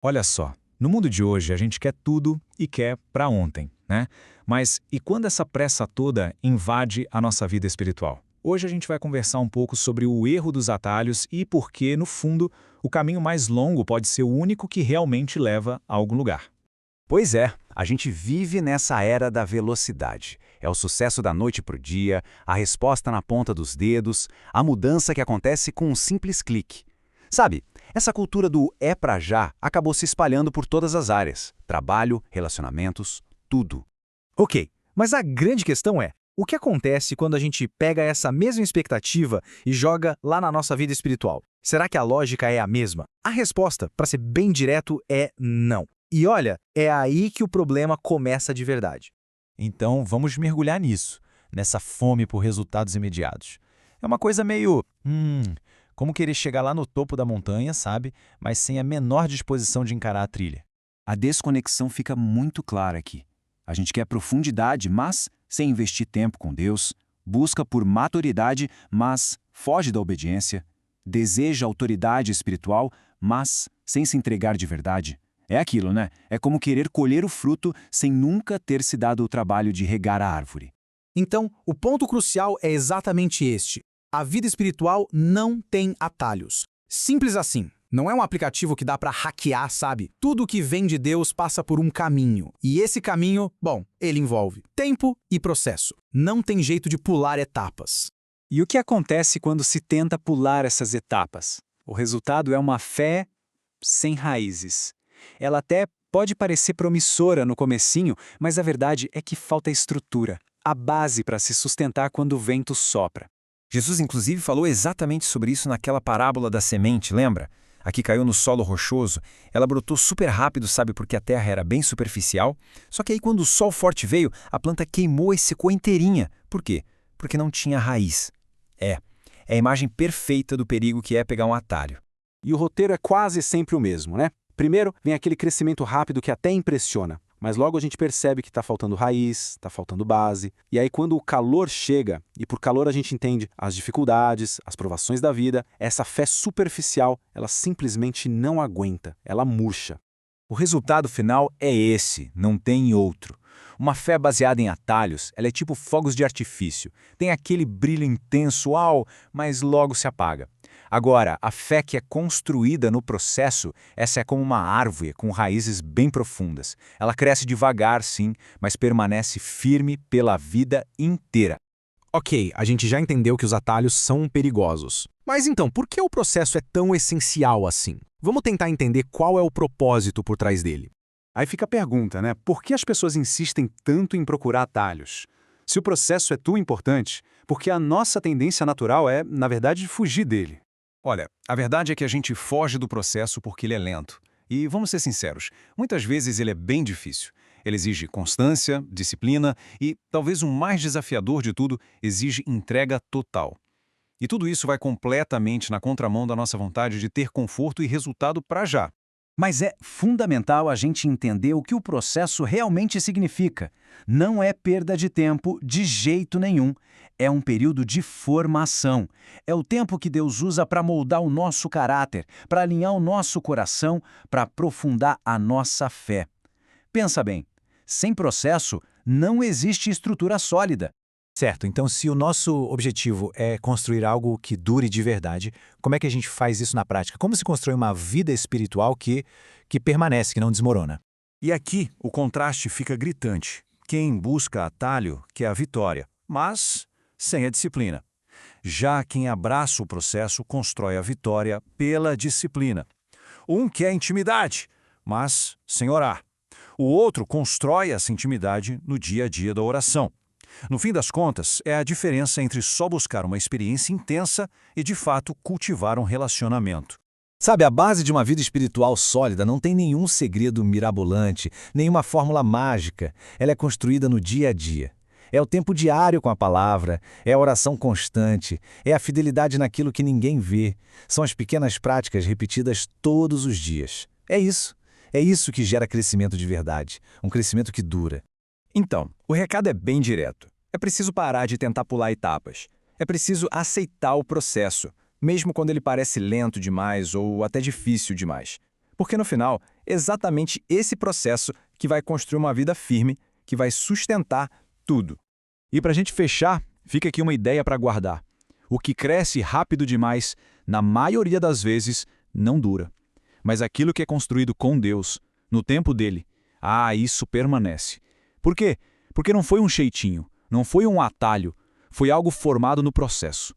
Olha só, no mundo de hoje a gente quer tudo e quer para ontem, né? Mas e quando essa pressa toda invade a nossa vida espiritual? Hoje a gente vai conversar um pouco sobre o erro dos atalhos e por que, no fundo, o caminho mais longo pode ser o único que realmente leva a algum lugar. Pois é, a gente vive nessa era da velocidade. É o sucesso da noite para o dia, a resposta na ponta dos dedos, a mudança que acontece com um simples clique. Sabe, essa cultura do é pra já acabou se espalhando por todas as áreas: trabalho, relacionamentos, tudo. Ok, mas a grande questão é, o que acontece quando a gente pega essa mesma expectativa e joga lá na nossa vida espiritual? Será que a lógica é a mesma? A resposta, para ser bem direto, é não. E olha, é aí que o problema começa de verdade. Então, vamos mergulhar nisso, nessa fome por resultados imediatos. É uma coisa meio, como querer chegar lá no topo da montanha, sabe? Mas sem a menor disposição de encarar a trilha. A desconexão fica muito clara aqui. A gente quer profundidade, mas sem investir tempo com Deus, busca por maturidade, mas foge da obediência, deseja autoridade espiritual, mas sem se entregar de verdade. É aquilo, né? É como querer colher o fruto sem nunca ter se dado o trabalho de regar a árvore. Então, o ponto crucial é exatamente este. A vida espiritual não tem atalhos. Simples assim. Não é um aplicativo que dá para hackear, sabe? Tudo que vem de Deus passa por um caminho. E esse caminho, bom, ele envolve tempo e processo. Não tem jeito de pular etapas. E o que acontece quando se tenta pular essas etapas? O resultado é uma fé sem raízes. Ela até pode parecer promissora no comecinho, mas a verdade é que falta estrutura, a base para se sustentar quando o vento sopra. Jesus, inclusive, falou exatamente sobre isso naquela parábola da semente, lembra? A que caiu no solo rochoso, ela brotou super rápido, sabe, porque a terra era bem superficial. Só que aí, quando o sol forte veio, a planta queimou e secou inteirinha. Por quê? Porque não tinha raiz. É a imagem perfeita do perigo que é pegar um atalho. E o roteiro é quase sempre o mesmo, né? Primeiro, vem aquele crescimento rápido que até impressiona, mas logo a gente percebe que está faltando raiz, está faltando base. E aí quando o calor chega, e por calor a gente entende as dificuldades, as provações da vida, essa fé superficial, ela simplesmente não aguenta, ela murcha. O resultado final é esse, não tem outro. Uma fé baseada em atalhos, ela é tipo fogos de artifício. Tem aquele brilho intenso, mas logo se apaga. Agora, a fé que é construída no processo, essa é como uma árvore com raízes bem profundas. Ela cresce devagar, sim, mas permanece firme pela vida inteira. Ok, a gente já entendeu que os atalhos são perigosos. Mas então, por que o processo é tão essencial assim? Vamos tentar entender qual é o propósito por trás dele. Aí fica a pergunta, né? Por que as pessoas insistem tanto em procurar atalhos? Se o processo é tão importante, porque a nossa tendência natural é, na verdade, fugir dele. Olha, a verdade é que a gente foge do processo porque ele é lento. E vamos ser sinceros, muitas vezes ele é bem difícil. Ele exige constância, disciplina e, talvez o mais desafiador de tudo, exige entrega total. E tudo isso vai completamente na contramão da nossa vontade de ter conforto e resultado para já. Mas é fundamental a gente entender o que o processo realmente significa. Não é perda de tempo de jeito nenhum. É um período de formação. É o tempo que Deus usa para moldar o nosso caráter, para alinhar o nosso coração, para aprofundar a nossa fé. Pensa bem, sem processo não existe estrutura sólida. Certo, então se o nosso objetivo é construir algo que dure de verdade, como é que a gente faz isso na prática? Como se constrói uma vida espiritual que permanece, que não desmorona? E aqui o contraste fica gritante. Quem busca atalho quer a vitória, mas sem a disciplina. Já quem abraça o processo constrói a vitória pela disciplina. Um quer intimidade, mas sem orar. O outro constrói essa intimidade no dia a dia da oração. No fim das contas, é a diferença entre só buscar uma experiência intensa e, de fato, cultivar um relacionamento. Sabe, a base de uma vida espiritual sólida não tem nenhum segredo mirabolante, nenhuma fórmula mágica. Ela é construída no dia a dia. É o tempo diário com a palavra, é a oração constante, é a fidelidade naquilo que ninguém vê. São as pequenas práticas repetidas todos os dias. É isso que gera crescimento de verdade, um crescimento que dura. Então, o recado é bem direto. É preciso parar de tentar pular etapas. É preciso aceitar o processo, mesmo quando ele parece lento demais ou até difícil demais. Porque no final, é exatamente esse processo que vai construir uma vida firme, que vai sustentar tudo. E para a gente fechar, fica aqui uma ideia para guardar. O que cresce rápido demais, na maioria das vezes, não dura. Mas aquilo que é construído com Deus, no tempo dele, isso permanece. Por quê? Porque não foi um jeitinho, não foi um atalho, foi algo formado no processo.